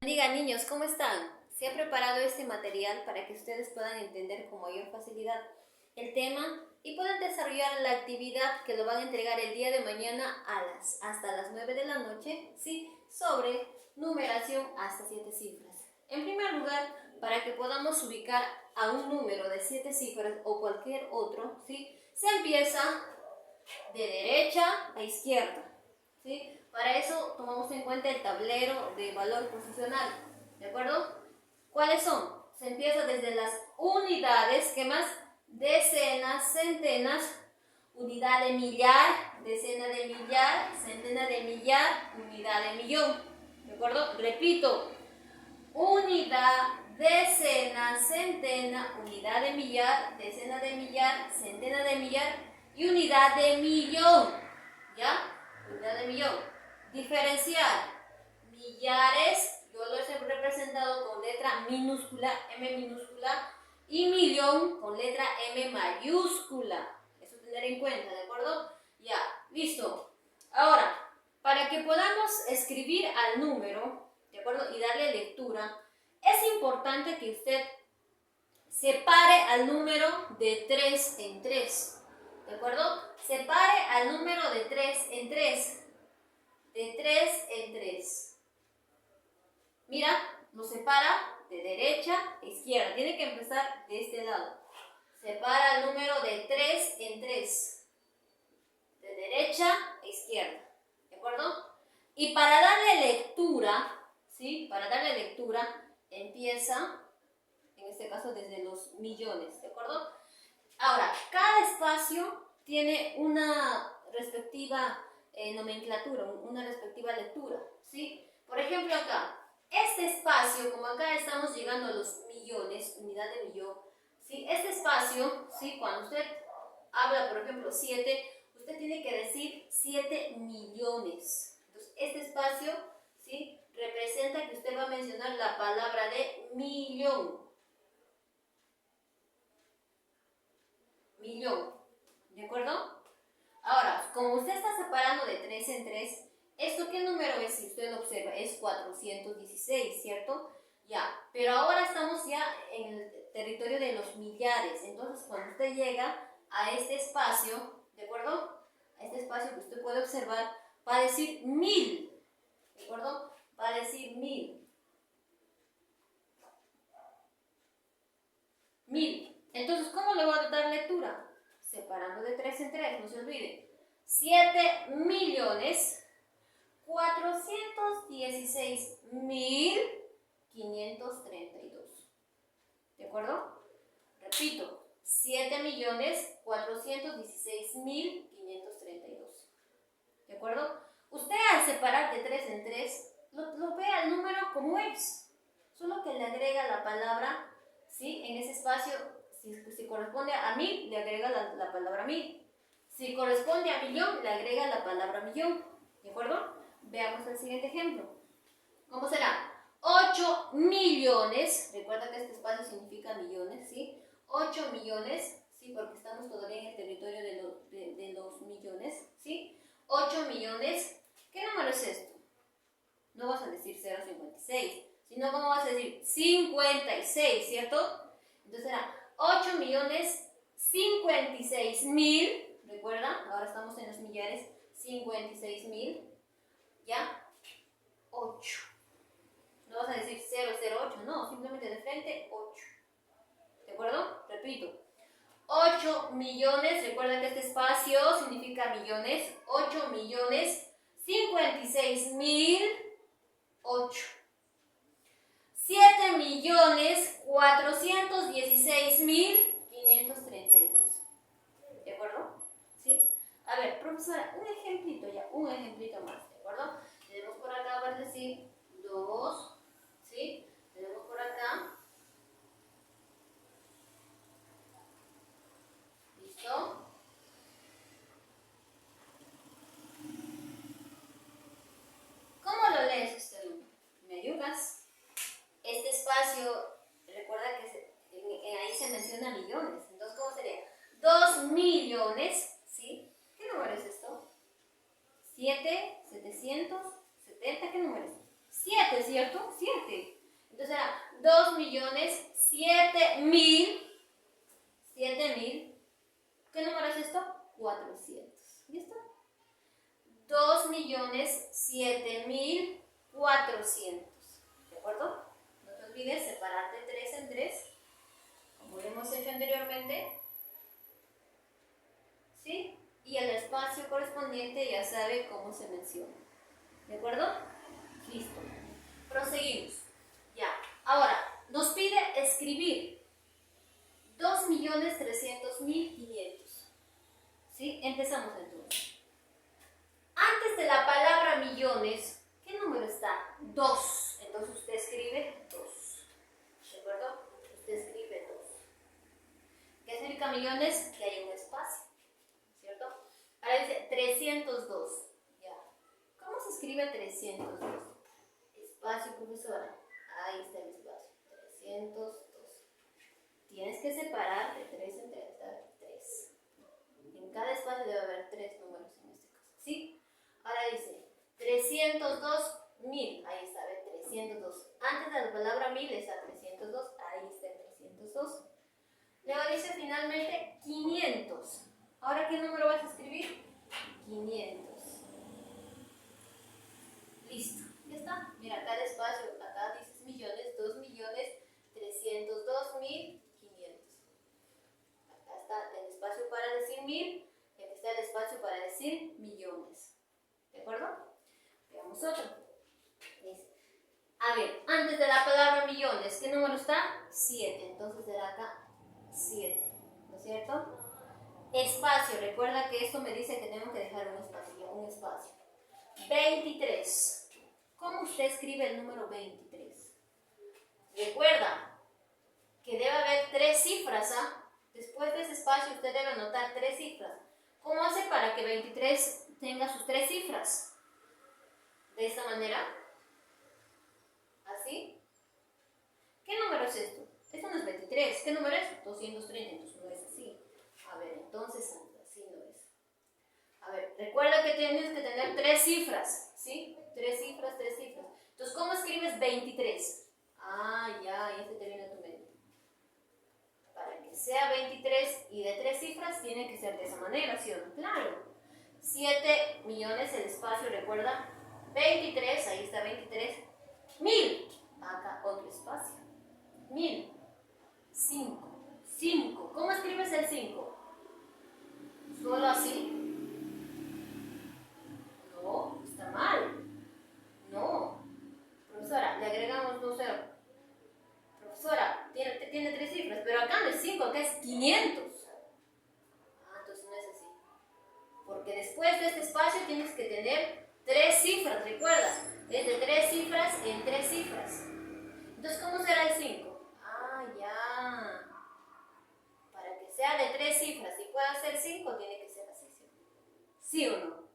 Diga niños, ¿cómo están? Se ha preparado este material para que ustedes puedan entender con mayor facilidad el tema y puedan desarrollar la actividad que lo van a entregar el día de mañana hasta las 9 de la noche, ¿sí? Sobre numeración hasta 7 cifras. En primer lugar, para que podamos ubicar a un número de 7 cifras o cualquier otro, ¿sí? Se empieza de derecha a izquierda, ¿sí? Para eso tomamos en cuenta el tablero de valor posicional, ¿de acuerdo? ¿Cuáles son? Se empieza desde las unidades, ¿qué más? Decenas, centenas, unidad de millar, decena de millar, centena de millar, unidad de millón, ¿de acuerdo? Repito, unidad, decena, centena, unidad de millar, decena de millar, centena de millar y unidad de millón, ¿ya? Unidad de millón. Diferenciar millares, yo lo he representado con letra minúscula, M minúscula, y millón con letra M mayúscula. Eso tener en cuenta, ¿de acuerdo? Ya, listo. Ahora, para que podamos escribir al número, ¿de acuerdo? Y darle lectura, es importante que usted separe al número de 3 en 3, ¿de acuerdo? Separe al número de 3 en 3. De 3 en 3. Mira, nos separa de derecha a izquierda. Tiene que empezar de este lado. Separa el número de 3 en 3. De derecha a izquierda. ¿De acuerdo? Y para darle lectura, ¿sí? Para darle lectura, empieza, en este caso, desde los millones. ¿De acuerdo? Ahora, cada espacio tiene una respectiva nomenclatura, una respectiva lectura, ¿sí? Por ejemplo, acá, este espacio, como acá estamos llegando a los millones, unidad de millón, ¿sí? Este espacio, ¿sí? Cuando usted habla, por ejemplo, 7, usted tiene que decir 7 millones. Entonces, este espacio, ¿sí? Representa que usted va a mencionar la palabra de millón. Millón, ¿de acuerdo? Ahora, como usted está separando de 3 en 3, ¿esto qué número es? Si usted lo observa, es 416, ¿cierto? Ya, pero ahora estamos ya en el territorio de los millares. Entonces, cuando usted llega a este espacio, ¿de acuerdo? A este espacio que usted puede observar, va a decir 1000, ¿de acuerdo? Va a decir 1000. 1000. Entonces, ¿cómo le voy a dar lectura? Separando de 3 en 3, no se olvide. 7.416.532. ¿De acuerdo? Repito, 7.416.532. ¿De acuerdo? Usted al separar de 3 en 3, lo ve al número como es. Solo que le agrega la palabra, ¿sí? En ese espacio, si corresponde a 1000, le agrega la palabra 1000. Si corresponde a millón, le agrega la palabra millón. ¿De acuerdo? Veamos el siguiente ejemplo. ¿Cómo será? 8 millones. Recuerda que este espacio significa millones, ¿sí? 8 millones, ¿sí? Porque estamos todavía en el territorio de los millones, ¿sí? 8 millones. ¿Qué número es esto? No vas a decir 0,56, sino ¿cómo vas a decir? 56, ¿cierto? Entonces era 8 millones 56.000. ¿Recuerda? Ahora estamos en los millares. 56.000. ¿Ya? 8. No vas a decir 008, no, simplemente de frente 8. ¿De acuerdo? Repito. 8 millones, recuerda que este espacio significa millones. 8 millones 56.008. 7.416.532. ¿De acuerdo? ¿Sí? A ver, profesora, un ejemplito ya, un ejemplito más, ¿de acuerdo? Tenemos por acá, va a decir 2, ¿sí? Tenemos por acá. ¿Listo? ¿Cómo lo lees usted? ¿Me ayudas? Este espacio, recuerda que ahí se menciona millones. Entonces, ¿cómo sería? 2 millones, ¿sí? ¿Qué número es esto? 7, 770, ¿qué número es? 7, ¿cierto? 7. Entonces era 2.007.000. ¿Qué número es esto? 400. ¿Listo? 2.007.400. ¿De acuerdo? No te olvides separar de 3 en 3, como hemos hecho anteriormente. ¿Sí? Y el espacio correspondiente ya sabe cómo se menciona. ¿De acuerdo? Listo. Proseguimos. Ya. Ahora, nos pide escribir 2.300.500. ¿Sí? Empezamos entonces. Antes de la palabra millones, ¿qué número está? 2. Entonces usted escribe 2. ¿De acuerdo? Usted escribe 2. ¿Qué significa millones? Que hay un espacio. ¿Cierto? Ahora dice 302. Ya. ¿Cómo se escribe 302? Espacio, profesora. Ahí está el espacio. 302. Tienes que separar de 3 en 3. 3. En cada espacio debe haber 3 números en este caso. ¿Sí? Ahora dice 302.000. Ahí está, ¿ve? 302. Antes de la palabra 1000 está 302. Ahí está el 302. Luego dice finalmente 500. Ahora, ¿qué número vas a escribir? 500. Listo. ¿Ya está? Mira, cada espacio, acá dices millones, 2.302.500. Acá está el espacio para decir 1000 y aquí está el espacio para decir millones. ¿De acuerdo? Veamos otro. Dice, a ver, antes de la palabra millones, ¿qué número está? 7. Entonces será acá 7. ¿No es cierto? Espacio, recuerda que esto me dice que tengo que dejar un espacio. 23. ¿Cómo usted escribe el número 23? Recuerda que debe haber 3 cifras, ¿ah? Después de ese espacio usted debe anotar 3 cifras. ¿Cómo hace para que 23 tenga sus 3 cifras? De esta manera. ¿Así? ¿Qué número es esto? Esto no es 23. ¿Qué número es? 230. Entonces no es así. A ver, entonces así no es. A ver, recuerda que tienes que tener 3 cifras. ¿Sí? 3 cifras, 3 cifras. Entonces, ¿cómo escribes 23? Ah, ya te viene a tu mente. Para que sea 23 y de 3 cifras, tiene que ser de esa manera, ¿sí o no? Claro. 7 millones el espacio, recuerda. 23, ahí está 23. 1000. Acá otro espacio. 1000. 5. 5. ¿Cómo escribes el 5? ¿Solo así? No, está mal. No. Profesora, le agregamos 2 ceros. Profesora, tiene 3 cifras, pero acá no es 5, acá es 500. Ah, entonces no es así. Porque después de este espacio tienes que tener 3 cifras, recuerda. Es de 3 cifras en 3 cifras. Entonces, ¿cómo será el 5? Ah, ya. Para que sea de 3 cifras y pueda ser 5, tiene que ser así, ¿sí? ¿Sí o no?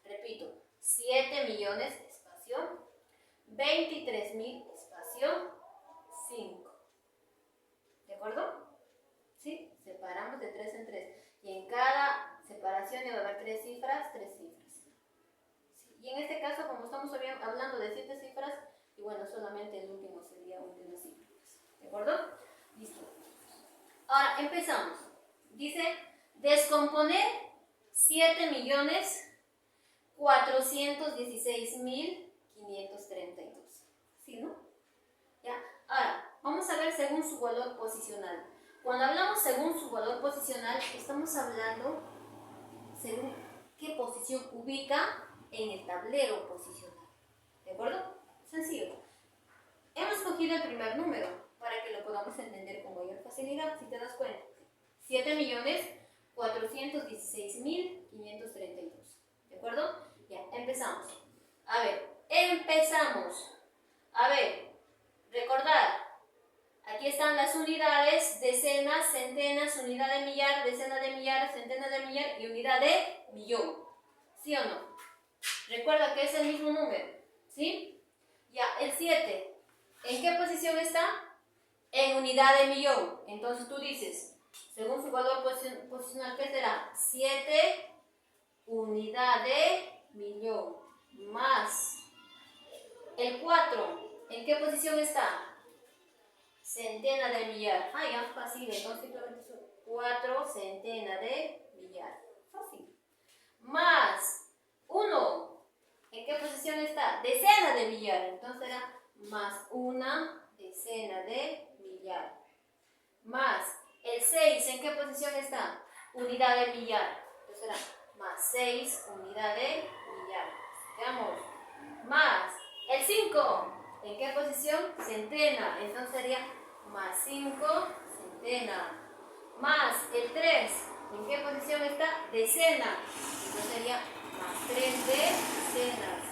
Repito, 7 millones, espacio. 23.000, espacio. 5. ¿De acuerdo? ¿Sí? Separamos de 3 en 3. Y en cada separación debe haber 3 cifras, 3 cifras. ¿Sí? Y en este caso, como estamos hablando de 7 cifras, y bueno, solamente el último sería un de una cifra. ¿De acuerdo? Listo. Ahora, empezamos. Dice, descomponer 7.416.532. ¿Sí, no? ¿Ya? Ahora, vamos a ver según su valor posicional. Cuando hablamos según su valor posicional, estamos hablando según qué posición ubica en el tablero posicional. ¿De acuerdo? Sencillo. Hemos cogido el primer número para que lo podamos entender con mayor facilidad, si te das cuenta. 7.416.532. ¿De acuerdo? Ya, empezamos. A ver, empezamos. A ver, recordad. Aquí están las unidades, decenas, centenas, unidad de millar, decena de millar, centena de millar y unidad de millón. ¿Sí o no? Recuerda que es el mismo número. ¿Sí? Ya, el 7. ¿En qué posición está? En unidad de millón. Entonces tú dices, según su valor posicional, ¿qué será? 7 unidad de millón más El 4, ¿en qué posición está? Centena de millar. Ah, ya, fácil. Entonces simplemente son 4 centena de millar. Fácil. Más 1. ¿En qué posición está? Decena de millar. Entonces será más una decena de millar. Más el 6. ¿En qué posición está? Unidad de millar. Entonces será más 6 unidad de millar. Veamos. Más el 5. ¿En qué posición? Centena. Entonces sería más 5 centena. Más el 3. ¿En qué posición está? Decena. Entonces sería más 3 decenas.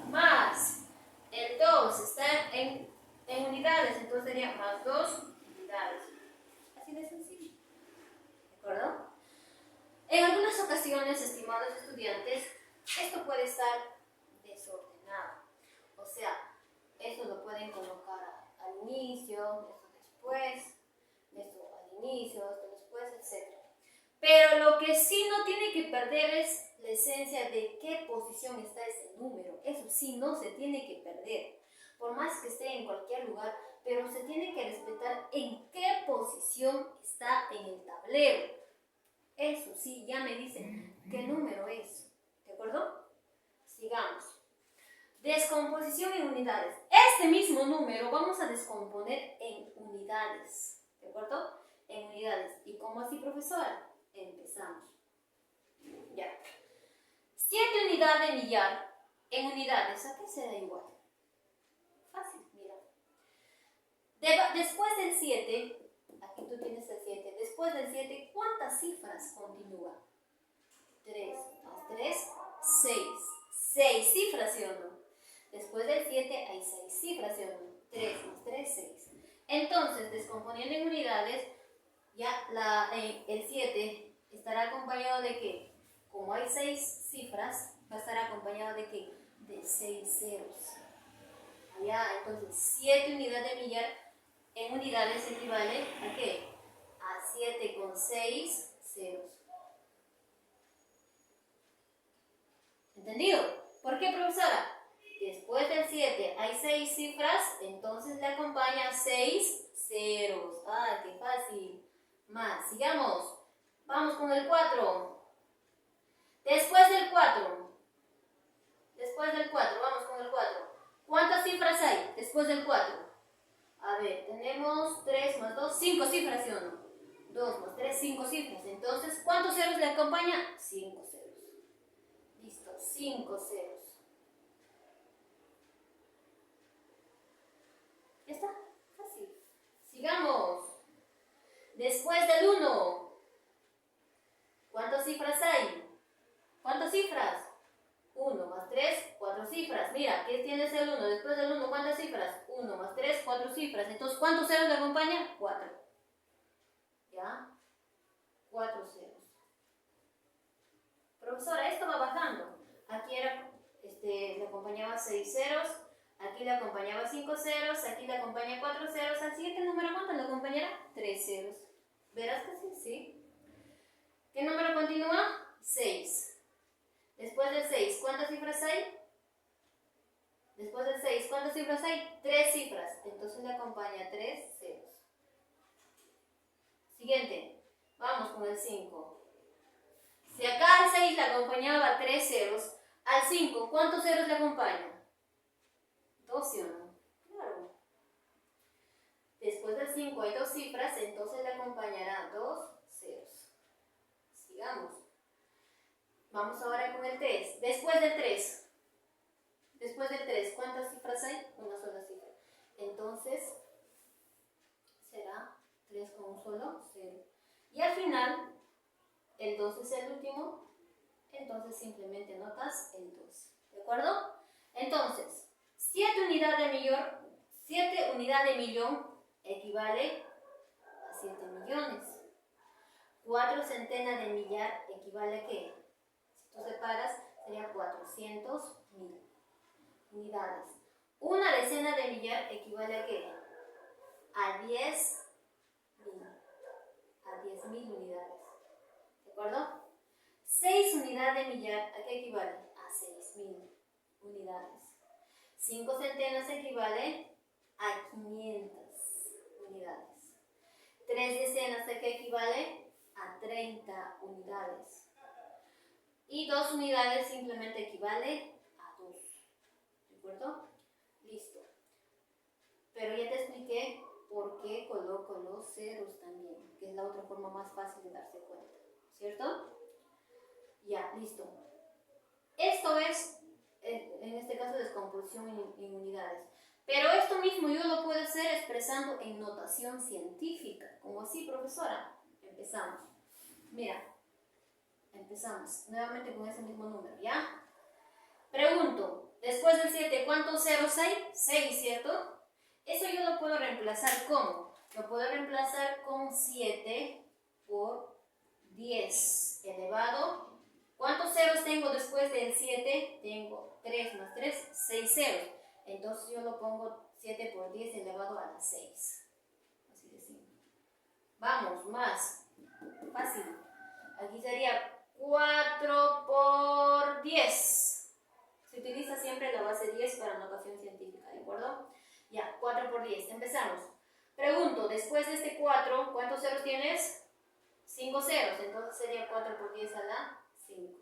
Más el 2 está en unidades. Entonces sería más 2 unidades. Así de sencillo. ¿De acuerdo? En algunas ocasiones, estimados estudiantes, esto puede estar desordenado. O sea, esto lo pueden colocar al inicio, esto después, esto al inicio, esto después, etc. Pero lo que sí no tiene que perder es la esencia de qué posición está ese número. Eso sí no se tiene que perder. Por más que esté en cualquier lugar, pero se tiene que respetar en qué posición está en el tablero. Eso sí, ya me dicen qué número es. ¿De acuerdo? Sigamos. Descomposición en unidades. Este mismo número vamos a descomponer en unidades. ¿De acuerdo? En unidades. ¿Y cómo así, profesora? Empezamos. Ya. 7 unidades de millar en unidades. ¿A qué será igual? Fácil, mira. Después del 7, aquí tú tienes el 7. Después del 7, ¿cuántas cifras continúan? 3 más 3, 6. 6 cifras, ¿sí o no? Después del 7 hay 6 cifras, ¿sí o no? 3 más 3, 6. Entonces, descomponiendo en unidades, ya el 7 estará acompañado de ¿qué? Como hay 6 cifras, va a estar acompañado de ¿qué? De 6 ceros. Allá, entonces, 7 unidades de millar en unidades equivale ¿a qué? A 7 con 6 ceros. ¿Entendido? ¿Por qué, profesora? Después del 7 hay 6 cifras, entonces le acompaña 6 ceros. ¡Ah, qué fácil! Más, sigamos. Vamos con el 4. Después del 4. Vamos con el 4. ¿Cuántas cifras hay después del 4? A ver, tenemos 3 más 2, 5 cifras, ¿sí o no? 2 más 3, 5 cifras. Entonces, ¿cuántos ceros le acompaña? 5 ceros. Listo, 5 ceros. Ya está, fácil. Sigamos. Después del 1. ¿Cuántas cifras hay? ¿Cuántas cifras? 1 más 3, 4 cifras. Mira, ¿qué tienes el 1? Después del 1, ¿cuántas cifras? 1 más 3, 4 cifras. Entonces, ¿cuántos ceros le acompañan? 4. ¿Ya? 4 ceros. Profesora, esto va bajando. Aquí le acompañaba 6 ceros. Aquí le acompañaba 5 ceros. Aquí le acompaña 4 ceros. Al siguiente número, ¿cuánto le acompañará? 3 ceros. ¿Verás que sí? Sí. ¿Qué número continúa? 6. Después del 6, ¿cuántas cifras hay? Después del 6, ¿cuántas cifras hay? 3 cifras. Entonces le acompaña 3 ceros. Siguiente. Vamos con el 5. Si acá al 6 le acompañaba 3 ceros, al 5, ¿cuántos ceros le acompañan? 2, ¿sí o no? Claro. Después del 5 hay 2 cifras, entonces le acompañará 2 ceros. Sigamos. Vamos ahora con el 3. Después del 3, ¿cuántas cifras hay? Una sola cifra. Entonces, será 3 con un solo 0. Y al final, el 2 es el último, entonces simplemente notas el 2. ¿De acuerdo? Entonces, 7 unidades de millón equivale a 7 millones. 4 centenas de millar equivale a ¿qué? Si tú separas, sería 400.000 unidades. Una decena de millar equivale a ¿qué? A 10.000. A 10.000 unidades. ¿De acuerdo? 6 unidades de millar, ¿a qué equivale? A 6.000 unidades. 5 centenas equivale a 500 unidades. 3 decenas de que equivale a 30 unidades. Y 2 unidades simplemente equivale a 2. ¿De acuerdo? Listo. Pero ya te expliqué por qué coloco los ceros también, que es la otra forma más fácil de darse cuenta. ¿Cierto? Ya, listo. Esto es, en este caso, descomposición en unidades. Pero esto mismo yo lo puedo hacer expresando en notación científica. ¿Cómo así, profesora? Empezamos. Mira, empezamos nuevamente con ese mismo número, ¿ya? Pregunto, después del 7, ¿cuántos ceros hay? 6, ¿cierto? Eso yo lo puedo reemplazar ¿cómo? Lo puedo reemplazar con 7 por 10 elevado. ¿Cuántos ceros tengo después del 7? Tengo 3 más 3, 6 ceros. Entonces yo lo pongo 7 por 10 elevado a la 6. Así de simple. Vamos, más. Fácil. Aquí sería 4 por 10. Se utiliza siempre la base 10 para notación científica, ¿de acuerdo? Ya, 4 por 10. Empezamos. Pregunto, después de este 4, ¿cuántos ceros tienes? 5 ceros. Entonces sería 4 por 10 a la 5.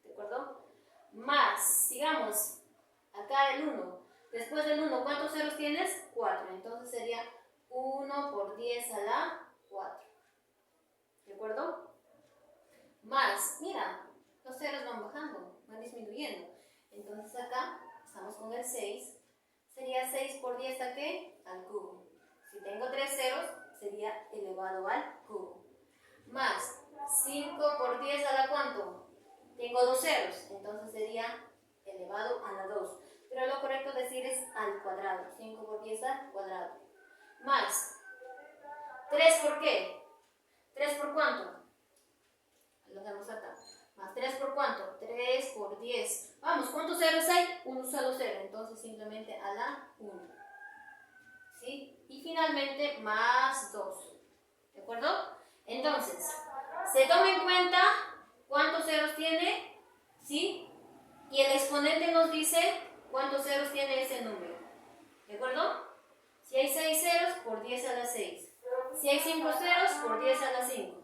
¿De acuerdo? Más, sigamos. Acá el 1. Después del 1, ¿cuántos ceros tienes? 4. Entonces sería 1 por 10 a la 4. ¿De acuerdo? Más, mira, los ceros van bajando, van disminuyendo. Entonces acá estamos con el 6. Sería 6 por 10 ¿a qué? Al cubo. Si tengo 3 ceros, sería elevado al cubo. Más 5 por 10 a la ¿cuánto? Tengo 2 ceros, entonces sería elevado a la 2. Pero lo correcto decir es al cuadrado. 5 por 10 al cuadrado. Más 3 por qué? 3 por ¿cuánto? Lo hacemos acá. Más 3 por ¿cuánto? 3 por 10. Vamos, ¿cuántos ceros hay? Un solo cero. Entonces simplemente a la 1. ¿Sí? Y finalmente más 2. ¿De acuerdo? Entonces, se toma en cuenta cuántos ceros tiene, ¿sí? Y el exponente nos dice cuántos ceros tiene ese número. ¿De acuerdo? Si hay 6 ceros, por 10 a la 6. Si hay 5 ceros, por 10 a la 5.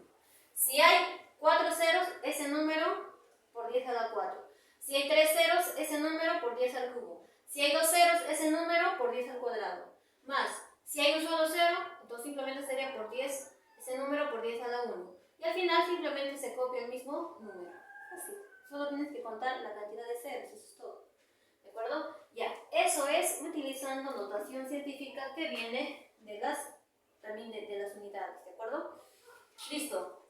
Si hay 4 ceros, ese número por 10 a la 4. Si hay 3 ceros, ese número por 10 al cubo. Si hay 2 ceros, ese número por 10 al cuadrado. Más, si hay un solo cero, entonces simplemente sería por 10, ese número por 10 a la 1. Y al final simplemente se copia el mismo número. Así. Solo tienes que contar la cantidad de ceros, eso es todo. ¿De acuerdo? Ya, eso es utilizando notación científica que viene de también de las unidades. ¿De acuerdo? Listo.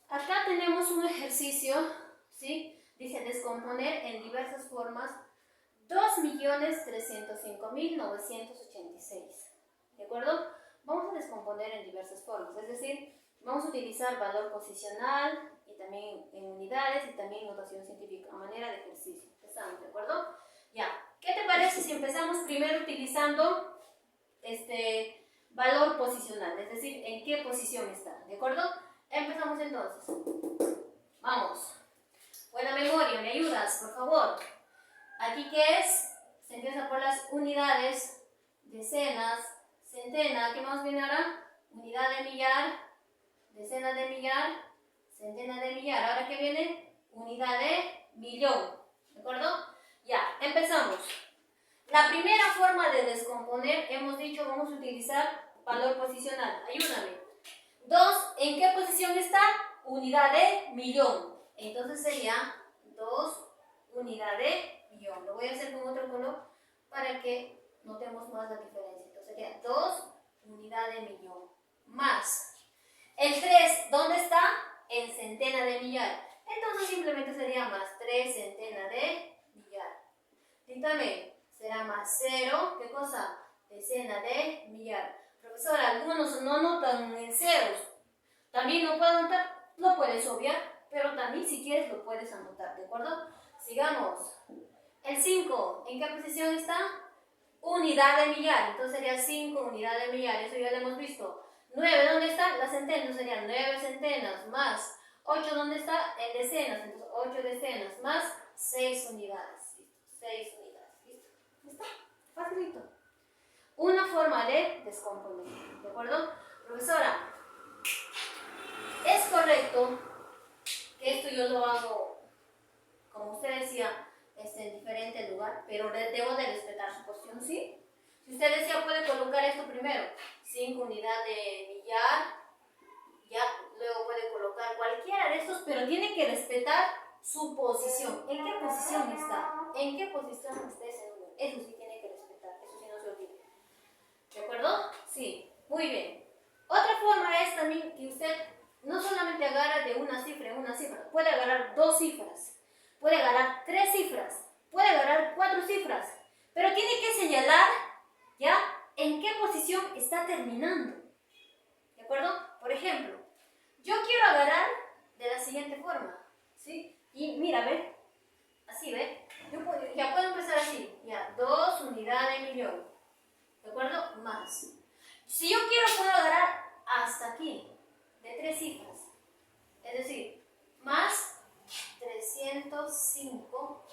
Acá tenemos un ejercicio, ¿sí? Dice descomponer en diversas formas 2.305.986. ¿De acuerdo? Vamos a descomponer en diversas formas, es decir, vamos a utilizar valor posicional y también en unidades y también notación científica a manera de ejercicio. Empezamos, ¿de acuerdo? Ya, ¿qué te parece si empezamos primero utilizando valor posicional? Es decir, en qué posición está, ¿de acuerdo? Empezamos entonces. Vamos. Buena memoria, ¿me ayudas, por favor? Aquí, ¿qué es? Se empieza por las unidades, decenas, centena. ¿Qué más viene ahora? Unidad de millar, decena de millar, centena de millar. ¿Ahora qué viene? Unidad de millón. ¿De acuerdo? Ya, empezamos. La primera forma de descomponer, hemos dicho, vamos a utilizar valor posicional. Ayúdame. 2, ¿en qué posición está? Unidad de millón. Entonces sería 2 unidad de millón. Lo voy a hacer con otro color para que notemos más la diferencia. Entonces sería 2 unidad de millón. Más. El 3, ¿dónde está? En centena de millar. Entonces simplemente sería más 3 centena de millar. Dígame, será más 0, ¿qué cosa? Decena de millar. Profesora, algunos no notan en ceros. También lo puedo anotar, lo puedes obviar, pero también si quieres lo puedes anotar, ¿de acuerdo? Sigamos. El 5, ¿en qué posición está? Unidad de millar, entonces sería 5 unidad de millar, eso ya lo hemos visto. 9, ¿dónde está? La centena, serían 9 centenas, más 8, ¿dónde está? En decenas, entonces 8 decenas, más 6 unidades. ¿Listo? 6 unidades, ¿listo? ¿Listo? Facilito. Una forma de descomponer. ¿De acuerdo? Profesora, es correcto que esto yo lo hago, como usted decía, en diferente lugar, pero debo de respetar su posición, ¿sí? Si usted decía, puede colocar esto primero, 5 unidades de millar, ya, luego puede colocar cualquiera de estos, pero tiene que respetar su posición. ¿En qué posición está? ¿En qué posición está ese número? Eso sí tiene que respetar, eso sí no se olvide. ¿De acuerdo? Sí, muy bien. Otra forma es también que usted no solamente agarra de una cifra en una cifra, puede agarrar 2 cifras, puede agarrar 3 cifras, puede agarrar 4 cifras, pero tiene que señalar ya en qué posición está terminando. ¿De acuerdo? Por ejemplo, yo quiero agarrar de la siguiente forma, ¿sí? Y mira, ve, así, ve, ya puedo empezar así, ya, 2 unidades de millón, ¿de acuerdo? Más. Si yo quiero, puedo agarrar hasta aquí, de 3 cifras, es decir, más 305,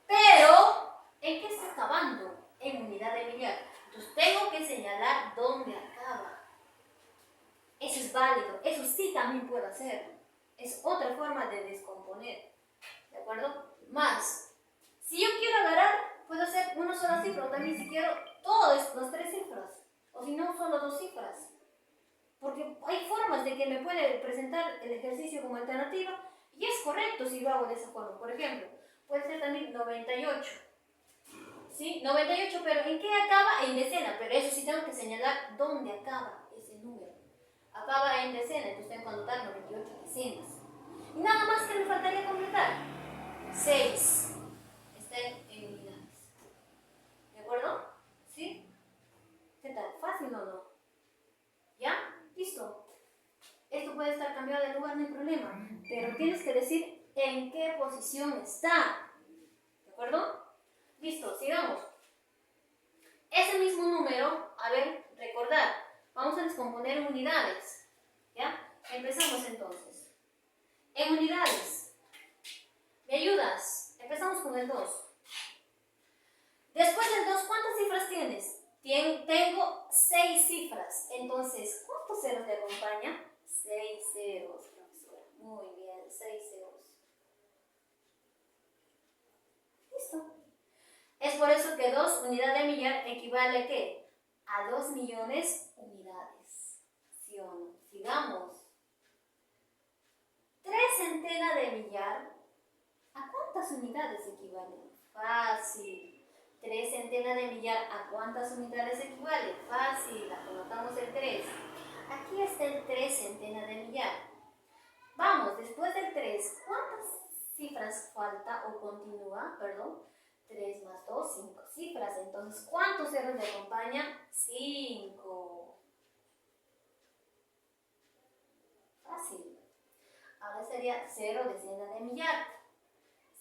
pero ¿en qué está acabando? En unidad de millar. Entonces tengo que señalar dónde acaba. Eso es válido, eso sí también puedo hacer. Es otra forma de descomponer. ¿De acuerdo? Más. Si yo quiero agarrar, puedo hacer una sola cifra, o también si quiero todas las 3 cifras. O si no, solo 2 cifras. Porque hay formas de que me puede presentar el ejercicio como alternativa y es correcto si lo hago de esa forma. Por ejemplo, puede ser también 98. ¿Sí? 98, pero ¿en qué acaba? En decena. Pero eso sí tengo que señalar dónde acaba ese número. Acaba en decena, entonces tengo que anotar 98 decenas. Y nada más que me faltaría completar. 6 está en unidades. ¿De acuerdo? ¿Sí? ¿Qué tal? ¿Fácil o no? ¿Ya? ¿Listo? Esto puede estar cambiado de lugar, no hay problema. Pero tienes que decir en qué posición está. ¿De acuerdo? Listo, sigamos. Ese mismo número, a ver, recordar. Vamos a descomponer en unidades. ¿Ya? Empezamos entonces. En unidades. ¿Me ayudas? Empezamos con el 2. Después del 2, ¿cuántas cifras tienes? Tengo 6 cifras. Entonces, ¿cuántos ceros te acompaña? 6 ceros, profesora. Muy bien, 6 ceros. Listo. Es por eso que 2 unidades de millar equivale a ¿qué? A 2 millones unidades. ¿Sí o no? Sigamos. 3 centenas de millar. ¿A cuántas unidades equivale? Fácil. 3 centenas de millar, ¿a cuántas unidades equivale? Fácil, anotamos el 3. Aquí está el 3 centenas de millar. Vamos, después del 3, ¿cuántas cifras falta o continúa? Perdón. 3 más 2, 5 cifras. Entonces, ¿cuántos ceros le acompañan? 5. Fácil. Ahora sería 0 decena de millar.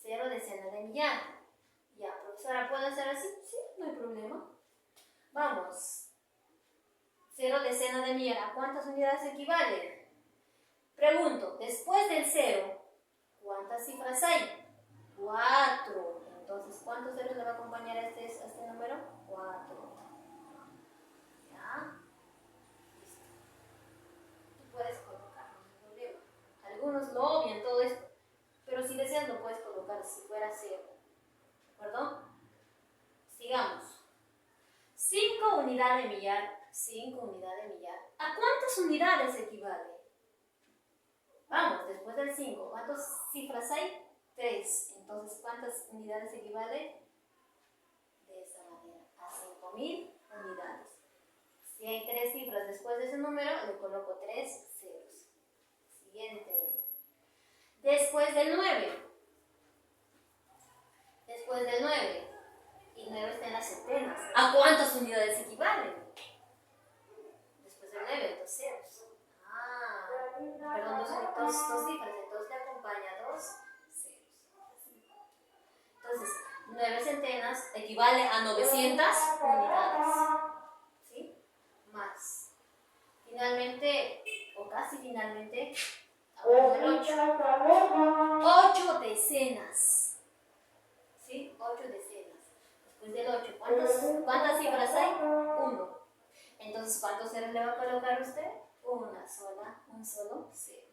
0 decena de millar. Ya, profesora, ¿puedo hacer así? Sí, no hay problema. Vamos. 0 decena de millar. ¿A cuántas unidades equivale? Pregunto, después del 0, ¿cuántas cifras hay? 4. Entonces, ¿cuántos ceros le va a acompañar a este número? 4. ¿Ya? Listo. Tú puedes colocar, no hay problema. Algunos lo obvian todo esto, pero si deseas lo puedes colocar si fuera 0. ¿De acuerdo? Sigamos. 5 unidades de millar. 5 unidades de millar. ¿A cuántas unidades equivale? Vamos, después del 5, ¿cuántas cifras hay? 3. Entonces, ¿cuántas unidades equivale? De esta manera, a 5000 unidades. Si hay 3 cifras después de ese número, le coloco 3 ceros. Siguiente. Después del 9. Después del 9. Y 9 está en las centenas. ¿A cuántas unidades equivalen? Después del 9, 2 ceros. Perdón, dos cifras. Entonces le acompaña 2 ceros. Entonces, 9 centenas equivale a 900 unidades. ¿Sí? Más. Finalmente, o casi finalmente, hablamos del 8. 8 decenas. ¿Sí? 8 decenas. Después del 8, ¿Cuántas cifras hay? 1. Entonces, ¿cuántos ceros le va a colocar usted? Un solo cero.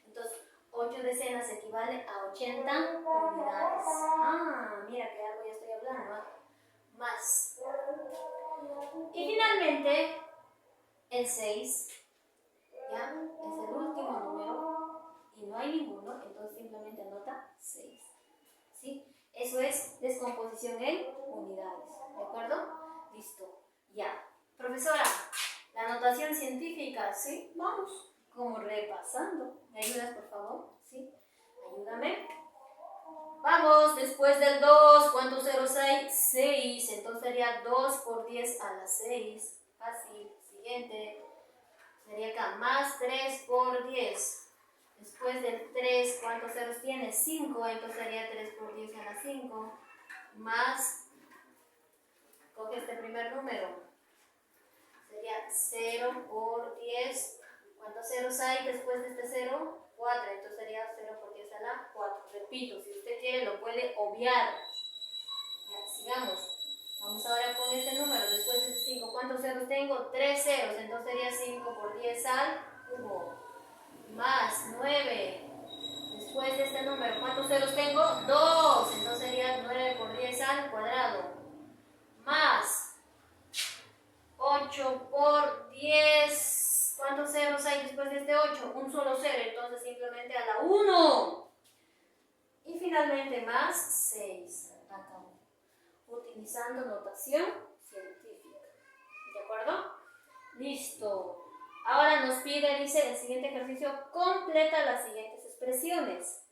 Entonces, 8 decenas equivale a 80 unidades. Ah, mira que algo ya estoy hablando. Más. Y finalmente, el 6, ¿ya? Es el último número y no hay ninguno, entonces simplemente anota 6. ¿Sí? Eso es descomposición en unidades. ¿De acuerdo? Listo. Ya. Profesora, la notación científica, ¿sí? Vamos. Como repasando. ¿Me ayudas, por favor? ¿Sí? Ayúdame. Vamos, después del 2, ¿cuántos ceros hay? 6. Entonces sería 2 por 10 a la 6. Fácil. Siguiente. Sería acá, más 3 por 10. Después del 3, ¿cuántos ceros tiene? 5. Entonces sería 3 por 10 a la 5. Más, coge este primer número. Sería 0 por 10. ¿Cuántos ceros hay después de este 0? 4. Entonces sería 0 por 10 a la 4. Repito, si usted quiere lo puede obviar. Ya, sigamos. Vamos ahora con este número. Después de este 5, ¿cuántos ceros tengo? 3 ceros. Entonces sería 5 por 10 al cubo. Más 9. Después de este número, ¿cuántos ceros tengo? 2. Entonces sería 9 por 10 al cuadrado. Más 8 por 10. ¿Cuántos ceros hay después de este 8? Un solo cero. Entonces simplemente a la 1. Y finalmente más 6. Acabó. Utilizando notación científica. ¿De acuerdo? Listo. Ahora nos pide, dice, el siguiente ejercicio, completa las siguientes expresiones.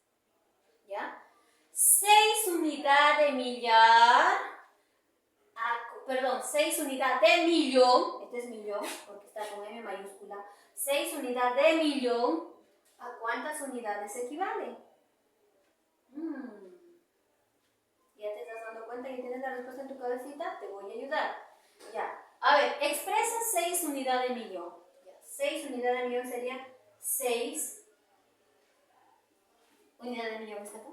¿Ya? 6 unidades de millar, 6 unidades de millón, este es millón, porque está con M mayúscula, 6 unidades de millón, ¿a cuántas unidades equivale? ¿Ya te estás dando cuenta y tienes la respuesta en tu cabecita? Te voy a ayudar. Ya. A ver, expresa 6 unidades de millón. 6 unidades de millón sería 6 unidades de millón. ¿Está acá?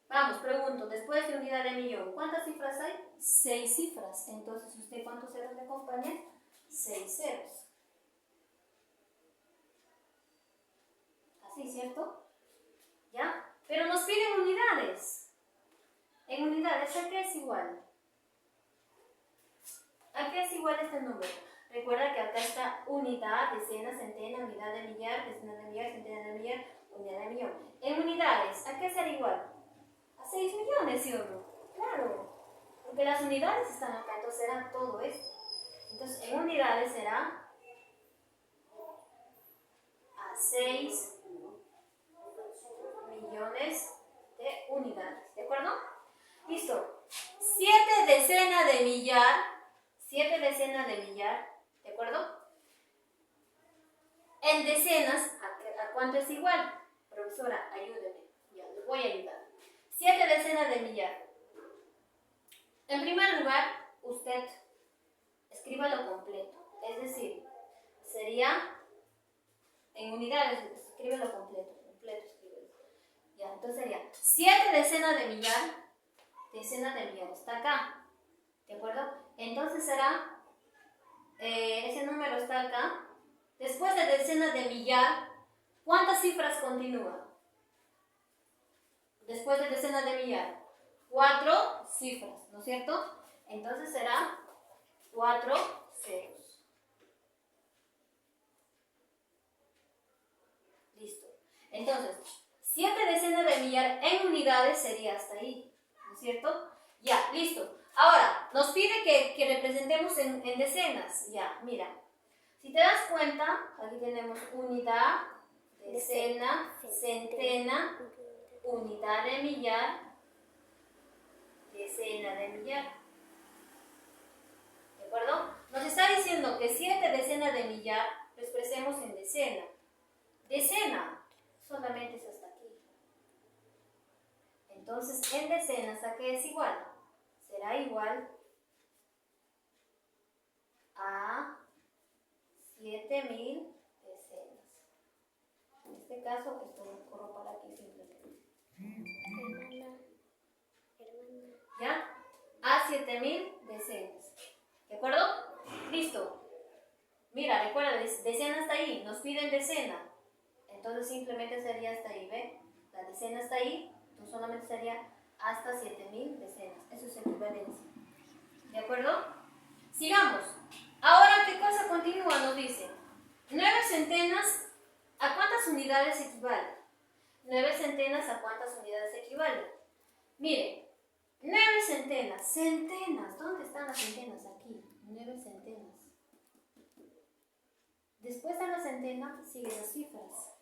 Vamos, pregunto, después de unidad de millón, ¿cuántas cifras hay? 6 cifras. Entonces, ¿usted cuántos ceros le acompaña? 6 ceros. Así, ¿cierto? ¿Ya? Pero nos piden unidades. En unidades, ¿a qué es igual? ¿A qué es igual este número? Recuerda que acá está unidad, decena, centena, unidad de millar, decena de millar, centena de millar, unidad de millón. En unidades, ¿a qué será igual? A 6 millones, ¿sí o no? Claro, porque las unidades están acá, entonces será todo esto. Entonces, en unidades será a 6 millones de unidades, ¿de acuerdo? Listo. 7 decenas de millar, 7 decenas de millar, ¿de acuerdo? En decenas, ¿a cuánto es igual? Profesora, ayúdeme. Ya, les voy a ayudar. 7 decenas de millar. En primer lugar, usted escríbalo completo. Es decir, sería en unidades, escríbelo completo. Completo, escríbelo. Ya, entonces sería 7 decenas de millar. Decenas de millar está acá. ¿De acuerdo? Entonces será, ese número está acá. Después de decenas de millar, ¿cuántas cifras continúan? Después de decenas de millar, 4 cifras, ¿no es cierto? Entonces será 4 ceros. Listo. Entonces, 7 decenas de millar en unidades sería hasta ahí, ¿no es cierto? Ya, listo. Ahora, nos pide que representemos en decenas. Ya, mira. Si te das cuenta, aquí tenemos unidad, decena, centena, unidad de millar, decena de millar. ¿De acuerdo? Nos está diciendo que 7 decenas de millar lo expresemos en decena. Decena solamente es hasta aquí. Entonces, en decenas, ¿a qué es igual? Será igual a 7000 decenas. En este caso, esto lo corro para aquí simplemente. ¿Ya? A 7000 decenas. ¿De acuerdo? Listo. Mira, recuerda, decena está ahí, nos piden decena. Entonces simplemente sería hasta ahí, ¿ve? La decena está ahí, entonces solamente sería hasta 7000 decenas. Eso es equivalencia. ¿De acuerdo? Sigamos. Ahora, ¿qué cosa continúa? Nos dice, 9 centenas, ¿a cuántas unidades equivale? 9 centenas, ¿a cuántas unidades equivale? Mire, 9 centenas, centenas, ¿dónde están las centenas? Aquí, 9 centenas. Después de la centena siguen las cifras.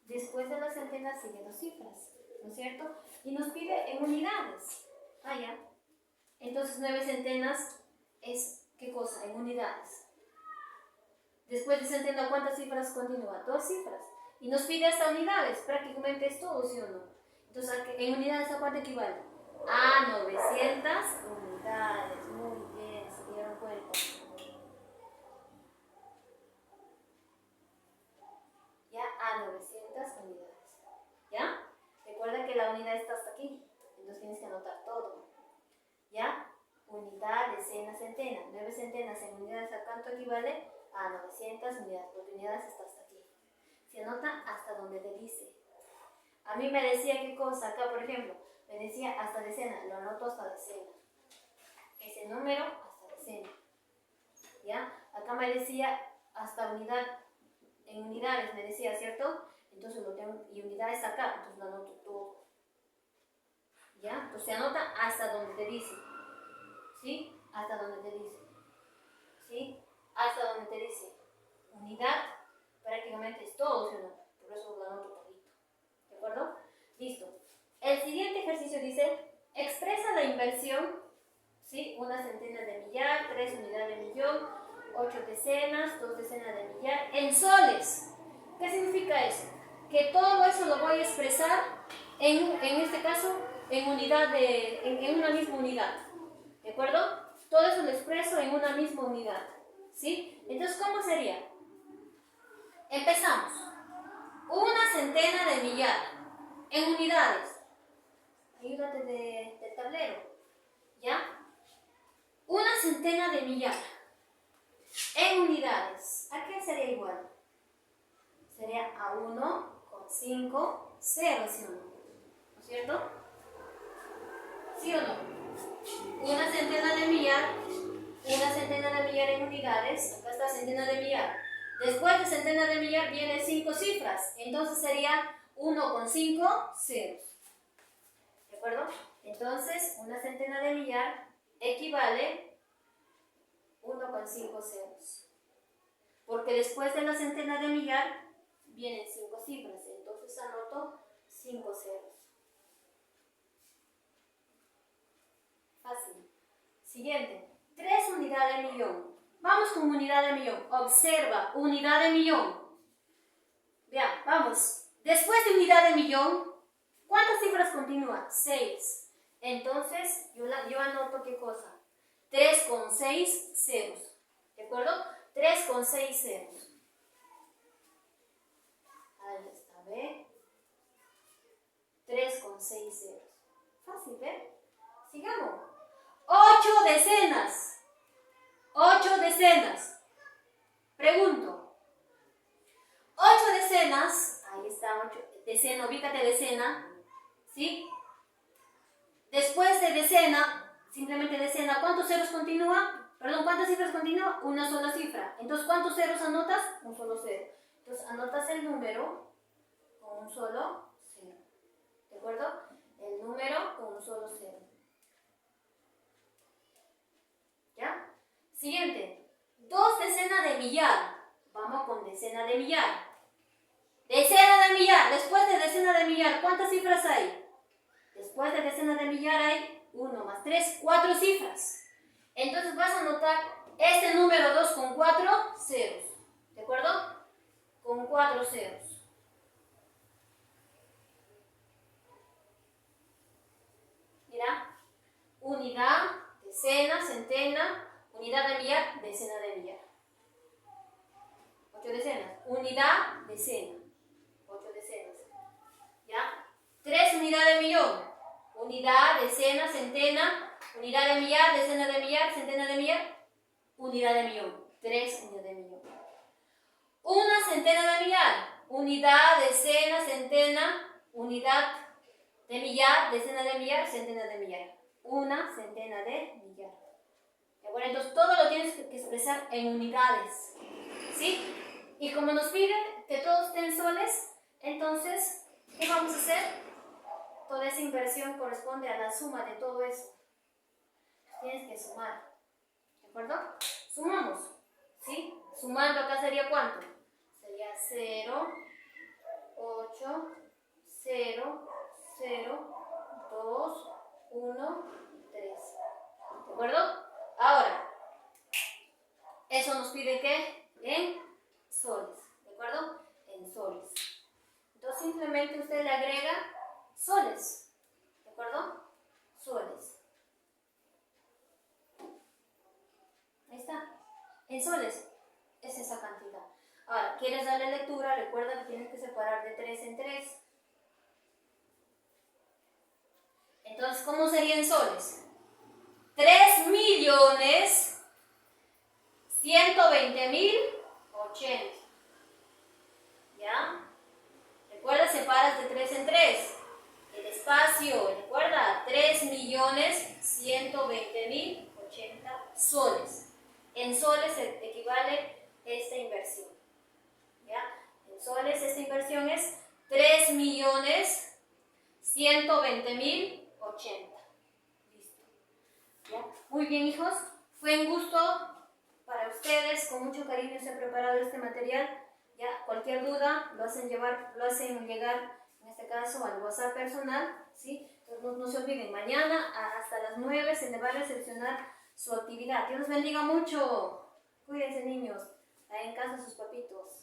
Después de la centena siguen las cifras, ¿no es cierto? Y nos pide en unidades. Ah, ya. Entonces 9 centenas es, ¿qué cosa? En unidades. Después de centena, ¿cuántas cifras continúa? 2 cifras. Y nos pide hasta unidades, prácticamente es todo, ¿sí o no? Entonces, en unidades, ¿a cuánto equivale? A 900 unidades. Muy bien, se dieron cuenta. Ya a 900 unidades. ¿Ya? Recuerda que la unidad está hasta aquí. Entonces tienes que anotar todo. ¿Ya? Unidad, decena, centena. 9 centenas en unidades, ¿a cuánto equivale? A 900 unidades. Porque unidades está hasta aquí. Se anota hasta donde te dice. A mí me decía qué cosa. Acá, por ejemplo, me decía hasta decena. Lo anoto hasta decena. Ese número hasta decena. ¿Ya? Acá me decía hasta unidad. En unidades me decía, ¿cierto? Entonces lo tengo, y unidades acá, entonces lo anoto todo. ¿Ya? Entonces se anota hasta donde te dice. ¿Sí? Hasta donde te dice. ¿Sí? Hasta donde te dice. Unidad, prácticamente es todo, ¿sí o no? Por eso lo anoto todito. ¿De acuerdo? Listo. El siguiente ejercicio dice, expresa la inversión, ¿sí? 1 centena de millar, 3 unidades de millón, 8 decenas, 2 decenas de millar, en soles. ¿Qué significa eso? Que todo eso lo voy a expresar en este caso en una misma unidad. ¿De acuerdo? Todo eso lo expreso en una misma unidad. ¿Sí? Entonces, ¿cómo sería? Empezamos. 1 centena de millar en unidades. Ayúdate del tablero. ¿Ya? 1 centena de millar en unidades. ¿A qué sería igual? Sería a 1 con 5 ceros, ¿sí o no? ¿No es cierto? ¿Sí o no? 1 centena de millar, 1 centena de millar en unidades, acá está centena de millar. Después de centena de millar vienen 5 cifras, entonces sería 1 con 5 ceros. ¿De acuerdo? Entonces, 1 centena de millar equivale 1 con 5 ceros. Porque después de la centena de millar vienen 5 cifras, entonces anoto 5 ceros. Fácil. Siguiente, 3 unidades de millón. Vamos con unidad de millón. Observa, unidad de millón. Vean, vamos. Después de unidad de millón, ¿cuántas cifras continúan? 6. Entonces, yo anoto ¿qué cosa? 3 con 6 ceros. ¿De acuerdo? 3 con 6 ceros. Ahí está, ¿ve? 3 con 6 ceros. Fácil, ¿ve? Sigamos. 8 decenas. 8 decenas. Pregunto. 8 decenas. Ahí está, 8. Decena, ubícate decena. ¿Sí? Después de decena, simplemente decena, ¿cuántos ceros continúa? Perdón, ¿cuántas cifras continúa? Una sola cifra. Entonces, ¿cuántos ceros anotas? Un solo cero. Entonces, anotas el número con un solo cero. ¿De acuerdo? El número con un solo cero. ¿Ya? Siguiente. 2 decenas de millar. Vamos con decena de millar. Decena de millar. Después de decena de millar, ¿cuántas cifras hay? Después de decena de millar hay 1 más 3, 4 cifras. Entonces vas a anotar este número 2 con 4 ceros. ¿De acuerdo? Con 4 ceros. Mira. Unidad, decena, centena, unidad de millar, decena de millar. 8 decenas. Unidad, decena. 8 decenas. ¿Ya? 3 unidades de millón. Unidad, decena, centena, Unidad de millar, decena de millar, centena de millar, unidad de millón. 3 unidades de millón. Una centena de millar. Unidad, decena, centena, unidad de millar, decena de millar, centena de millar. Una centena de millar. ¿De acuerdo? Entonces todo lo tienes que expresar en unidades. ¿Sí? Y como nos pide que todos estén soles, entonces, ¿qué vamos a hacer? Toda esa inversión corresponde a la suma de todo eso. Tienes que sumar. ¿De acuerdo? Sumamos. ¿Sí? Sumando acá sería ¿cuánto? Sería 0, 8, 0, 0, 2, 1, 3. ¿De acuerdo? Ahora, eso nos pide ¿qué? En soles. ¿De acuerdo? En soles. Entonces simplemente usted le agrega soles. ¿De acuerdo? Soles. Ahí está. En soles es esa cantidad. Ahora, ¿quieres darle lectura? Recuerda que tienes que separar de 3 en 3. Entonces, ¿cómo sería en soles? 3.120.080. ¿Ya? Recuerda, separas de 3 en 3. El espacio, recuerda, 3.120.080 soles. En soles equivale esta inversión. ¿Ya? En soles esta inversión es 3.120.080. Listo. ¿Ya? Muy bien, hijos. Fue un gusto para ustedes. Con mucho cariño se ha preparado este material. ¿Ya? Cualquier duda lo hacen llegar, en este caso, al WhatsApp personal. ¿Sí? Entonces, no se olviden, mañana hasta las 9 se le va a recepcionar su actividad. Dios los bendiga mucho. Cuídense, niños. Ahí en casa sus papitos.